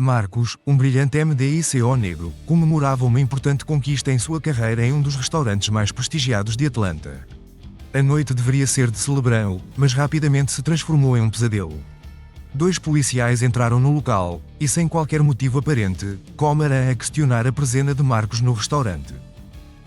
Marcos, um brilhante MDICO negro, comemorava uma importante conquista em sua carreira em um dos restaurantes mais prestigiados de Atlanta. A noite deveria ser de celebrão, mas rapidamente se transformou em um pesadelo. Dois policiais entraram no local, e sem qualquer motivo aparente, começaram a questionar a presença de Marcos no restaurante.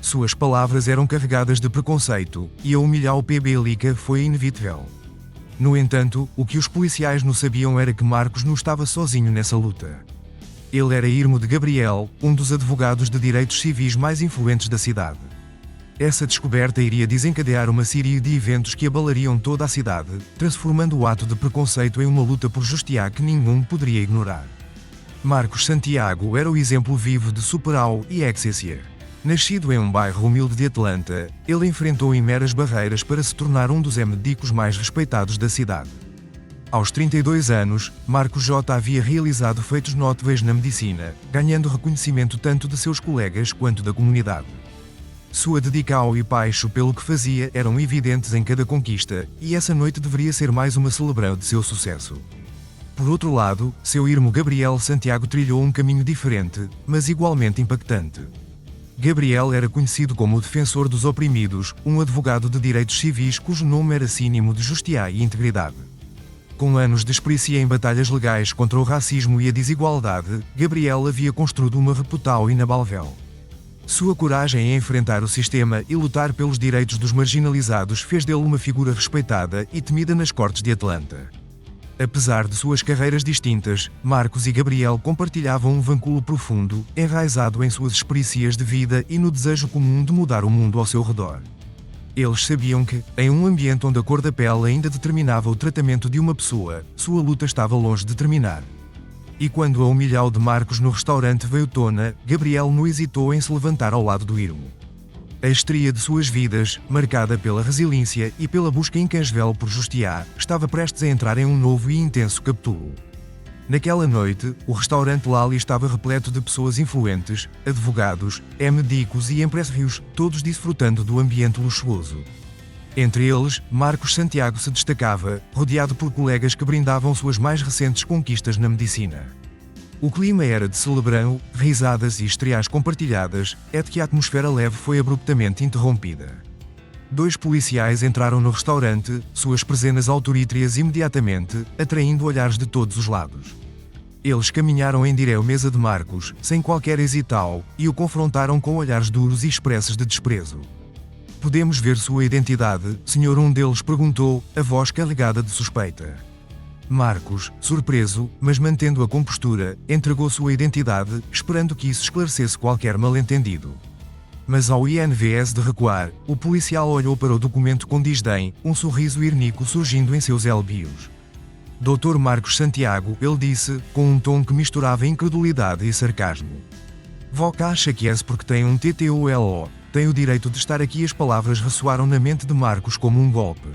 Suas palavras eram carregadas de preconceito, e a humilhar o PB foi inevitável. No entanto, o que os policiais não sabiam era que Marcos não estava sozinho nessa luta. Ele era irmão de Gabriel, um dos advogados de direitos civis mais influentes da cidade. Essa descoberta iria desencadear uma série de eventos que abalariam toda a cidade, transformando o ato de preconceito em uma luta por justiça que ninguém poderia ignorar. Marcos Santiago era o exemplo vivo de superau e excelsior. Nascido em um bairro humilde de Atlanta, ele enfrentou imeras barreiras para se tornar um dos médicos mais respeitados da cidade. Aos 32 anos, Marcos J. havia realizado feitos notáveis na medicina, ganhando reconhecimento tanto de seus colegas quanto da comunidade. Sua dedicação e paixão pelo que fazia eram evidentes em cada conquista, e essa noite deveria ser mais uma celebração de seu sucesso. Por outro lado, seu irmão Gabriel Santiago trilhou um caminho diferente, mas igualmente impactante. Gabriel era conhecido como o defensor dos oprimidos, um advogado de direitos civis cujo nome era sinônimo de justiça e integridade. Com anos de experiência em batalhas legais contra o racismo e a desigualdade, Gabriel havia construído uma reputação inabalável. Sua coragem em enfrentar o sistema e lutar pelos direitos dos marginalizados fez dele uma figura respeitada e temida nas cortes de Atlanta. Apesar de suas carreiras distintas, Marcos e Gabriel compartilhavam um vínculo profundo, enraizado em suas experiências de vida e no desejo comum de mudar o mundo ao seu redor. Eles sabiam que, em um ambiente onde a cor da pele ainda determinava o tratamento de uma pessoa, sua luta estava longe de terminar. E quando a humilhau de Marcos no restaurante veio à tona, Gabriel não hesitou em se levantar ao lado do irmão. A estreia de suas vidas, marcada pela resiliência e pela busca incansável por justiça, estava prestes a entrar em um novo e intenso capítulo. Naquela noite, o restaurante Lali estava repleto de pessoas influentes, advogados, médicos e empresários, todos desfrutando do ambiente luxuoso. Entre eles, Marcos Santiago se destacava, rodeado por colegas que brindavam suas mais recentes conquistas na medicina. O clima era de celebrão, risadas e estrelas compartilhadas, é de que a atmosfera leve foi abruptamente interrompida. Dois policiais entraram no restaurante, suas presenças autoritárias imediatamente, atraindo olhares de todos os lados. Eles caminharam em direção à mesa de Marcos, sem qualquer hesitação, e o confrontaram com olhares duros e expressos de desprezo. "Podemos ver sua identidade, senhor?", um deles perguntou, a voz carregada de suspeita. Marcos, surpreso, mas mantendo a compostura, entregou sua identidade, esperando que isso esclarecesse qualquer mal-entendido. Mas ao invés de recuar, o policial olhou para o documento com desdém, um sorriso irónico surgindo em seus lábios. "Dr. Marcos Santiago", ele disse, com um tom que misturava incredulidade e sarcasmo. "Você acha que é porque tem um TTOLO? Tem o direito de estar aqui?". As palavras ressoaram na mente de Marcos como um golpe.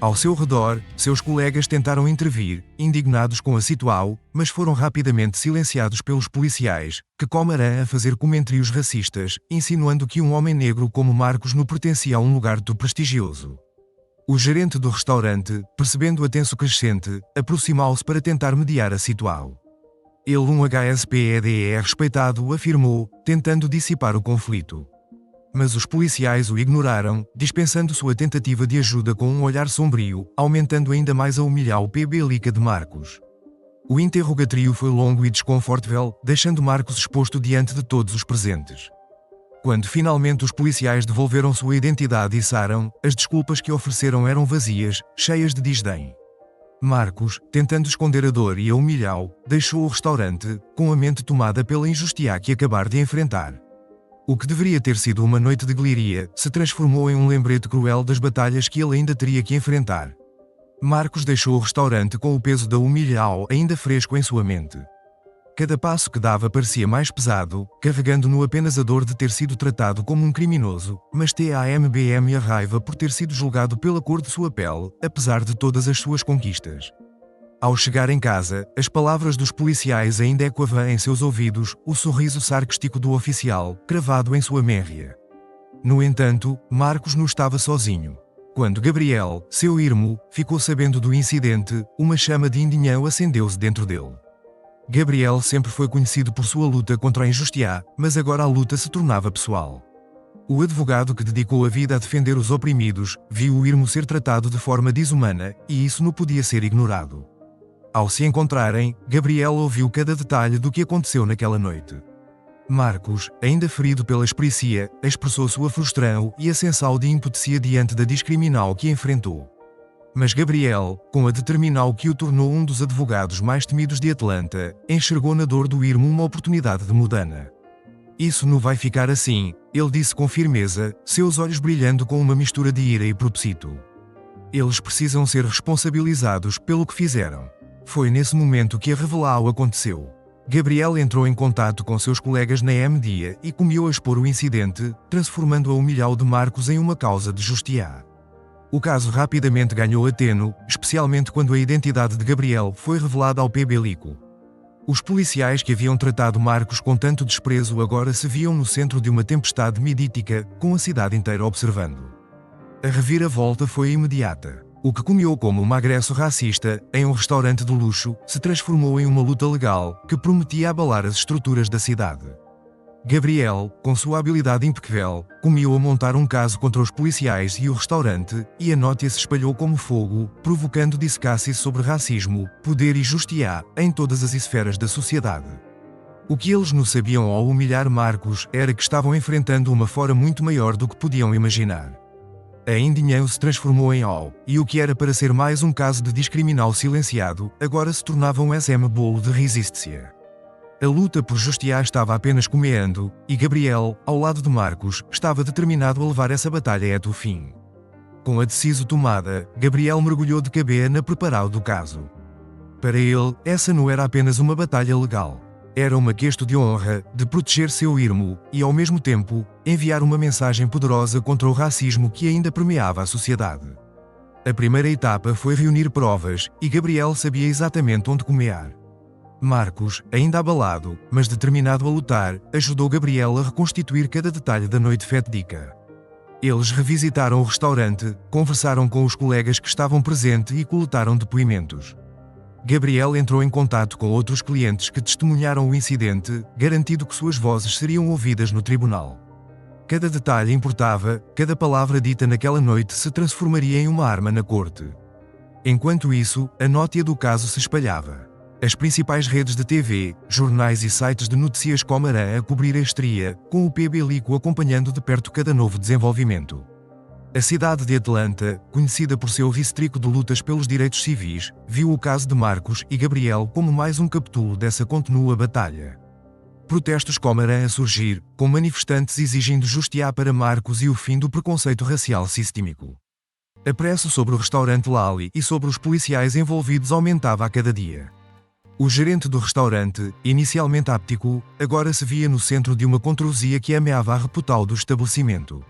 Ao seu redor, seus colegas tentaram intervir, indignados com a situação, mas foram rapidamente silenciados pelos policiais, que começaram a fazer comentários racistas, insinuando que um homem negro como Marcos não pertencia a um lugar tão prestigioso. O gerente do restaurante, percebendo a tensão crescente, aproximou-se para tentar mediar a situação. Ele, um HSPEDE respeitado, afirmou, tentando dissipar o conflito. Mas os policiais o ignoraram, dispensando sua tentativa de ajuda com um olhar sombrio, aumentando ainda mais a humilhar o PB de Marcos. O interrogatório foi longo e desconfortável, deixando Marcos exposto diante de todos os presentes. Quando finalmente os policiais devolveram sua identidade e disseram, as desculpas que ofereceram eram vazias, cheias de desdém. Marcos, tentando esconder a dor e a humilhá-lo, deixou o restaurante, com a mente tomada pela injustiça que acabar de enfrentar. O que deveria ter sido uma noite de galeria, se transformou em um lembrete cruel das batalhas que ele ainda teria que enfrentar. Marcos deixou o restaurante com o peso da humilhação ainda fresco em sua mente. Cada passo que dava parecia mais pesado, carregando-no apenas a dor de ter sido tratado como um criminoso, mas também a raiva por ter sido julgado pela cor de sua pele, apesar de todas as suas conquistas. Ao chegar em casa, as palavras dos policiais ainda ecoavam em seus ouvidos, o sorriso sarcástico do oficial, cravado em sua mérria. No entanto, Marcos não estava sozinho. Quando Gabriel, seu irmão, ficou sabendo do incidente, uma chama de indignação acendeu-se dentro dele. Gabriel sempre foi conhecido por sua luta contra a injustiça, mas agora a luta se tornava pessoal. O advogado que dedicou a vida a defender os oprimidos, viu o irmão ser tratado de forma desumana, e isso não podia ser ignorado. Ao se encontrarem, Gabriel ouviu cada detalhe do que aconteceu naquela noite. Marcos, ainda ferido pela espericia, expressou sua frustração e a sensação de impotência diante da discriminação que enfrentou. Mas Gabriel, com a determinação que o tornou um dos advogados mais temidos de Atlanta, enxergou na dor do irmão uma oportunidade de mudança. Isso não vai ficar assim, ele disse com firmeza, seus olhos brilhando com uma mistura de ira e propósito. Eles precisam ser responsabilizados pelo que fizeram. Foi nesse momento que a revelação aconteceu. Gabriel entrou em contato com seus colegas na media e começou a expor o incidente, transformando a humilhação de Marcos em uma causa de justiça. O caso rapidamente ganhou ateno, especialmente quando a identidade de Gabriel foi revelada ao PB-Lico. Os policiais que haviam tratado Marcos com tanto desprezo agora se viam no centro de uma tempestade midítica, com a cidade inteira observando. A reviravolta foi imediata. O que começou como um agresso racista, em um restaurante de luxo, se transformou em uma luta legal, que prometia abalar as estruturas da cidade. Gabriel, com sua habilidade impecável, começou a montar um caso contra os policiais e o restaurante, e a notícia se espalhou como fogo, provocando discassis sobre racismo, poder e justiça, em todas as esferas da sociedade. O que eles não sabiam ao humilhar Marcos era que estavam enfrentando uma fora muito maior do que podiam imaginar. A indignação se transformou em ódio, e o que era para ser mais um caso de discriminação silenciado, agora se tornava um bolo de resistência. A luta por justiça estava apenas começando, e Gabriel, ao lado de Marcos, estava determinado a levar essa batalha até o fim. Com a decisão tomada, Gabriel mergulhou de cabeça na preparação do caso. Para ele, essa não era apenas uma batalha legal. Era uma questão de honra, de proteger seu irmão, e ao mesmo tempo, enviar uma mensagem poderosa contra o racismo que ainda permeava a sociedade. A primeira etapa foi reunir provas, e Gabriel sabia exatamente onde começar. Marcos, ainda abalado, mas determinado a lutar, ajudou Gabriel a reconstituir cada detalhe da noite fatídica. Eles revisitaram o restaurante, conversaram com os colegas que estavam presentes e coletaram depoimentos. Gabriel entrou em contato com outros clientes que testemunharam o incidente, garantindo que suas vozes seriam ouvidas no tribunal. Cada detalhe importava, cada palavra dita naquela noite se transformaria em uma arma na corte. Enquanto isso, a notícia do caso se espalhava. As principais redes de TV, jornais e sites de notícias começaram a cobrir a histeria, com o PB-Lico acompanhando de perto cada novo desenvolvimento. A cidade de Atlanta, conhecida por seu histórico de lutas pelos direitos civis, viu o caso de Marcos e Gabriel como mais um capítulo dessa contínua batalha. Protestos começaram a surgir, com manifestantes exigindo justiça para Marcos e o fim do preconceito racial sistêmico. A pressa sobre o restaurante Lali e sobre os policiais envolvidos aumentava a cada dia. O gerente do restaurante, inicialmente áptico, agora se via no centro de uma controversia que ameaçava a reputação do estabelecimento.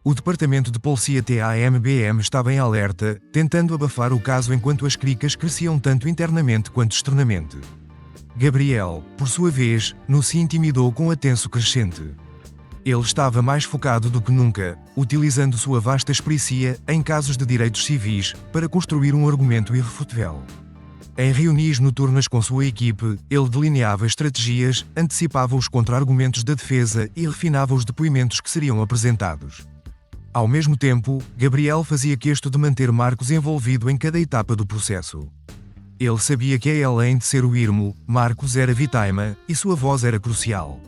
O departamento de polícia TAMBM estava em alerta, tentando abafar o caso enquanto as críticas cresciam tanto internamente quanto externamente. Gabriel, por sua vez, não se intimidou com a tensão crescente. Ele estava mais focado do que nunca, utilizando sua vasta experiência em casos de direitos civis para construir um argumento irrefutável. Em reuniões noturnas com sua equipe, ele delineava estratégias, antecipava os contra-argumentos da defesa e refinava os depoimentos que seriam apresentados. Ao mesmo tempo, Gabriel fazia questão de manter Marcos envolvido em cada etapa do processo. Ele sabia que, além de ser o irmão, Marcos era vítima, e sua voz era crucial.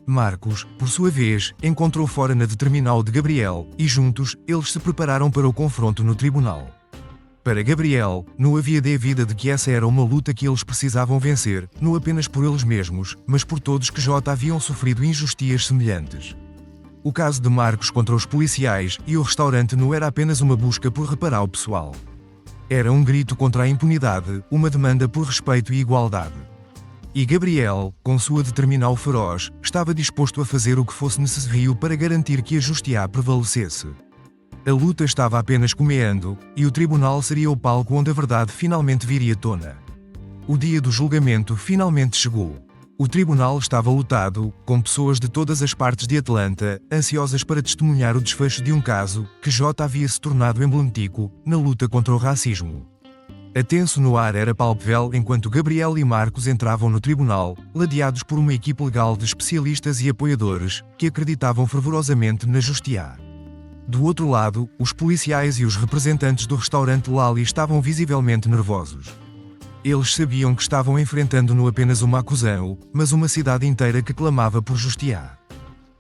Marcos, por sua vez, encontrou fora na determinação de Gabriel, e juntos, eles se prepararam para o confronto no tribunal. Para Gabriel, não havia dúvida de que essa era uma luta que eles precisavam vencer, não apenas por eles mesmos, mas por todos que já haviam sofrido injustiças semelhantes. O caso de Marcos contra os policiais e o restaurante não era apenas uma busca por reparar o pessoal. Era um grito contra a impunidade, uma demanda por respeito e igualdade. E Gabriel, com sua determinação feroz, estava disposto a fazer o que fosse necessário para garantir que a justiça prevalecesse. A luta estava apenas começando, e o tribunal seria o palco onde a verdade finalmente viria à tona. O dia do julgamento finalmente chegou. O tribunal estava lotado, com pessoas de todas as partes de Atlanta, ansiosas para testemunhar o desfecho de um caso que já havia se tornado emblemático na luta contra o racismo. A tenso no ar era palpável enquanto Gabriel e Marcos entravam no tribunal, ladeados por uma equipe legal de especialistas e apoiadores, que acreditavam fervorosamente na justiça. Do outro lado, os policiais e os representantes do restaurante Lali estavam visivelmente nervosos. Eles sabiam que estavam enfrentando não apenas uma acusação, mas uma cidade inteira que clamava por justiça.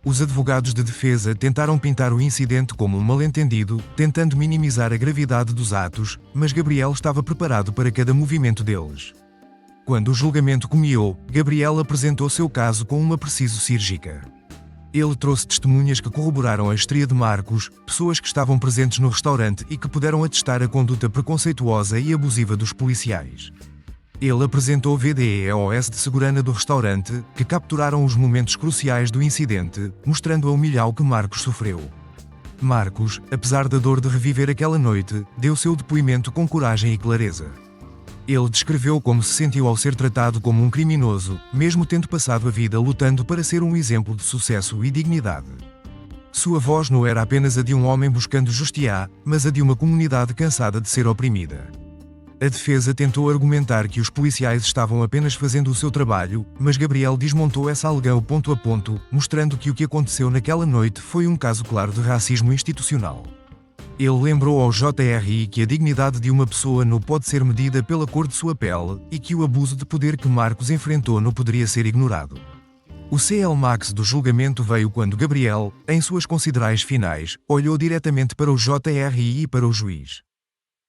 Os advogados de defesa tentaram pintar o incidente como um mal-entendido, tentando minimizar a gravidade dos atos, mas Gabriel estava preparado para cada movimento deles. Quando o julgamento começou, Gabriel apresentou seu caso com uma precisão cirúrgica. Ele trouxe testemunhas que corroboraram a história de Marcos, pessoas que estavam presentes no restaurante e que puderam atestar a conduta preconceituosa e abusiva dos policiais. Ele apresentou vídeos de segurança do restaurante, que capturaram os momentos cruciais do incidente, mostrando a humilhação que Marcos sofreu. Marcos, apesar da dor de reviver aquela noite, deu seu depoimento com coragem e clareza. Ele descreveu como se sentiu ao ser tratado como um criminoso, mesmo tendo passado a vida lutando para ser um exemplo de sucesso e dignidade. Sua voz não era apenas a de um homem buscando justiça, mas a de uma comunidade cansada de ser oprimida. A defesa tentou argumentar que os policiais estavam apenas fazendo o seu trabalho, mas Gabriel desmontou essa alegação ponto a ponto, mostrando que o que aconteceu naquela noite foi um caso claro de racismo institucional. Ele lembrou ao JRI que a dignidade de uma pessoa não pode ser medida pela cor de sua pele, e que o abuso de poder que Marcos enfrentou não poderia ser ignorado. O clímax do julgamento veio quando Gabriel, em suas considerações finais, olhou diretamente para o JRI e para o juiz.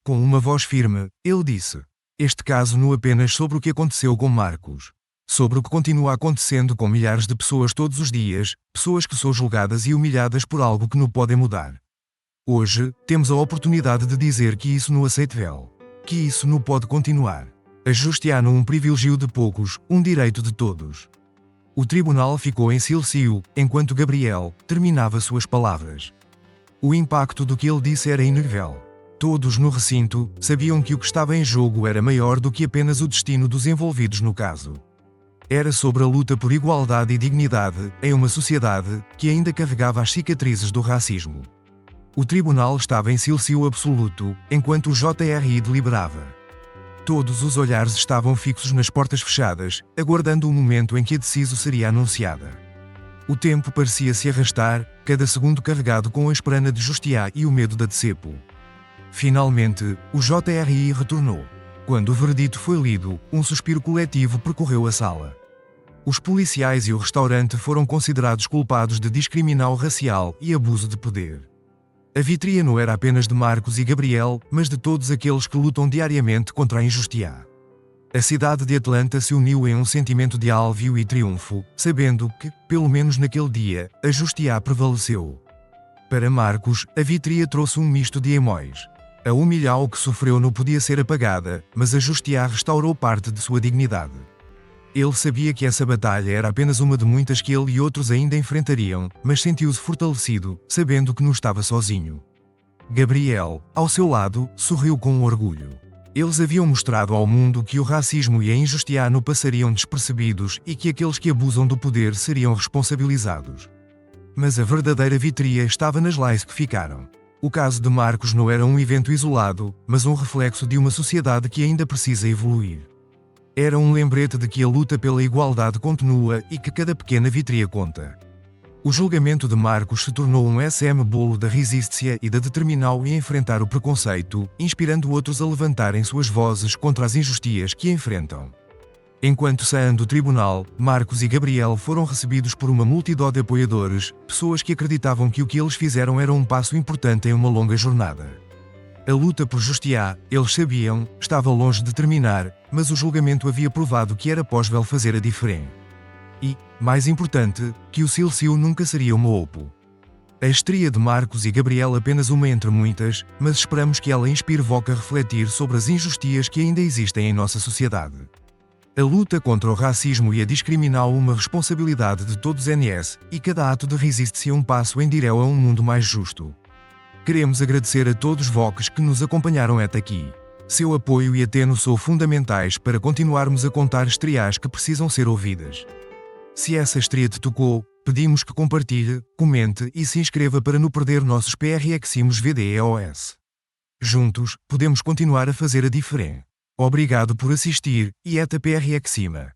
Com uma voz firme, ele disse: "Este caso não apenas sobre o que aconteceu com Marcos. Sobre o que continua acontecendo com milhares de pessoas todos os dias, pessoas que são julgadas e humilhadas por algo que não podem mudar. Hoje, temos a oportunidade de dizer que isso não é aceitável. Que isso não pode continuar. A justiça não é um privilégio de poucos, um direito de todos." O tribunal ficou em silêncio, enquanto Gabriel terminava suas palavras. O impacto do que ele disse era inegável. Todos no recinto sabiam que o que estava em jogo era maior do que apenas o destino dos envolvidos no caso. Era sobre a luta por igualdade e dignidade, em uma sociedade que ainda carregava as cicatrizes do racismo. O tribunal estava em silêncio absoluto, enquanto o JRI deliberava. Todos os olhares estavam fixos nas portas fechadas, aguardando o momento em que a decisão seria anunciada. O tempo parecia se arrastar, cada segundo carregado com a esperança de justiça e o medo da decepo. Finalmente, o JRI retornou. Quando o veredito foi lido, um suspiro coletivo percorreu a sala. Os policiais e o restaurante foram considerados culpados de discriminação racial e abuso de poder. A vitória não era apenas de Marcos e Gabriel, mas de todos aqueles que lutam diariamente contra a injustiça. A cidade de Atlanta se uniu em um sentimento de alívio e triunfo, sabendo que, pelo menos naquele dia, a justiça prevaleceu. Para Marcos, a vitória trouxe um misto de emoções. A humilhação que sofreu não podia ser apagada, mas a justiça restaurou parte de sua dignidade. Ele sabia que essa batalha era apenas uma de muitas que ele e outros ainda enfrentariam, mas sentiu-se fortalecido, sabendo que não estava sozinho. Gabriel, ao seu lado, sorriu com orgulho. Eles haviam mostrado ao mundo que o racismo e a injustiça não passariam despercebidos e que aqueles que abusam do poder seriam responsabilizados. Mas a verdadeira vitória estava nas leis que ficaram. O caso de Marcos não era um evento isolado, mas um reflexo de uma sociedade que ainda precisa evoluir. Era um lembrete de que a luta pela igualdade continua e que cada pequena vitória conta. O julgamento de Marcos se tornou um símbolo da resistência e da determinação em enfrentar o preconceito, inspirando outros a levantarem suas vozes contra as injustiças que enfrentam. Enquanto saíam do tribunal, Marcos e Gabriel foram recebidos por uma multidão de apoiadores, pessoas que acreditavam que o que eles fizeram era um passo importante em uma longa jornada. A luta por justiça, eles sabiam, estava longe de terminar, mas o julgamento havia provado que era possível fazer a diferença. E, mais importante, que o silêncio nunca seria uma opo. A história de Marcos e Gabriel apenas uma entre muitas, mas esperamos que ela inspire Voca a refletir sobre as injustiças que ainda existem em nossa sociedade. A luta contra o racismo e a discriminação é uma responsabilidade de todos nós, e cada ato de resistência um passo em direção a um mundo mais justo. Queremos agradecer a todos vocês que nos acompanharam até aqui. Seu apoio e ateno são fundamentais para continuarmos a contar histórias que precisam ser ouvidas. Se essa história te tocou, pedimos que compartilhe, comente e se inscreva para não perder nossos PRXimos VDEOS. Juntos, podemos continuar a fazer a diferença. Obrigado por assistir, e até PRX cima.